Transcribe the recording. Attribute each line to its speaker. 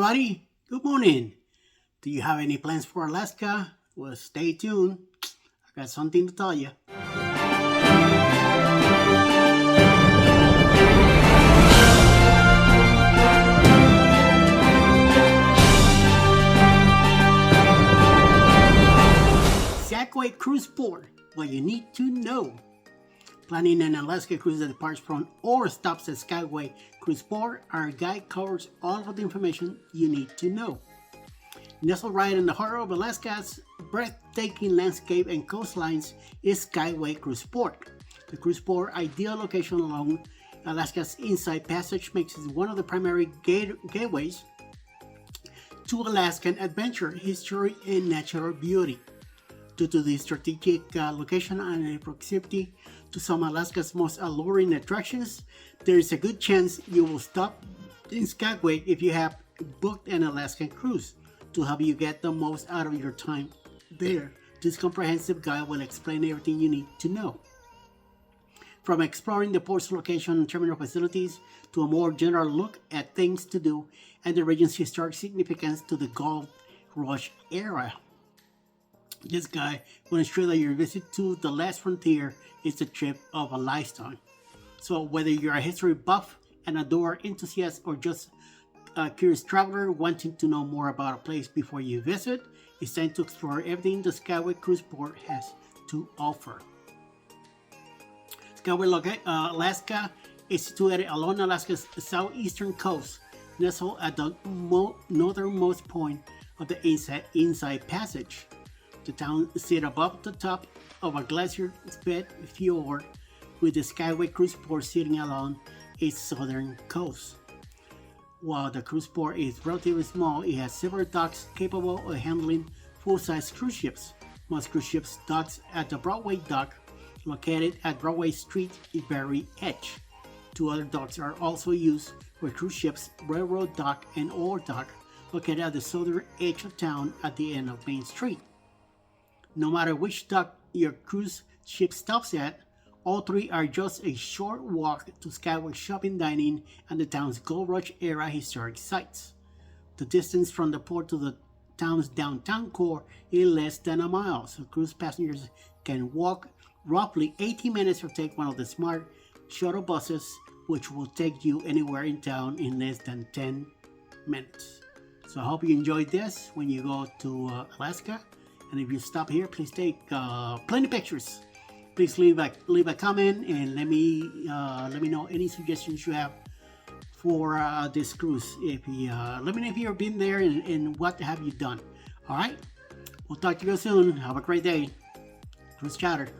Speaker 1: everybody. Good morning. Do you have any plans for Alaska? Well, stay tuned. I got something to tell you. Skagway Cruise Port. What you need to know. Planning an Alaska cruise that departs from or stops at Skagway Cruise Port, our guide covers all of the information you need to know. Nestled right in the heart of Alaska's breathtaking landscape and coastlines is Skagway Cruise Port. The cruise port, ideal location along Alaska's Inside Passage, makes it one of the primary gateways to Alaskan adventure, history, and natural beauty. Due to the strategic location and the proximity to some of Alaska's most alluring attractions, there is a good chance you will stop in Skagway if you have booked an Alaskan cruise. To help you get the most out of your time there, this comprehensive guide will explain everything you need to know. From exploring the port's location and terminal facilities to a more general look at things to do and the region's historic significance to the Gold Rush era. This guide will ensure that your visit to the last frontier is a trip of a lifetime. So whether you're a history buff, an outdoor enthusiast, or just a curious traveler wanting to know more about a place before you visit, it's time to explore everything the Skagway Cruise Port has to offer. Skagway, Alaska is situated along Alaska's southeastern coast, nestled at the northernmost point of the Inside Passage. The town sits above the top of a glacier-fed fjord, with the Skagway Cruise Port sitting along its southern coast. While the cruise port is relatively small, it has several docks capable of handling full-size cruise ships. Most cruise ships dock at the Broadway dock, located at Broadway Street's very edge. Two other docks are also used for cruise ships: Railroad Dock and Ore Dock, located at the southern edge of town at the end of Main Street. No matter which dock your cruise ship stops at, all three are just a short walk to Skagway shopping, dining, and the town's Gold Rush era historic sites. The distance from the port to the town's downtown core is less than a mile, so cruise passengers can walk roughly 80 minutes or take one of the smart shuttle buses, which will take you anywhere in town in less than 10 minutes. So I hope you enjoyed this when you go to Alaska. And if you stop here, please take plenty of pictures. Please leave a comment and let me know any suggestions you have for this cruise. Let me know if you've been there and what have you done. All right, we'll talk to you soon. Have a great day. Cruise Chatter.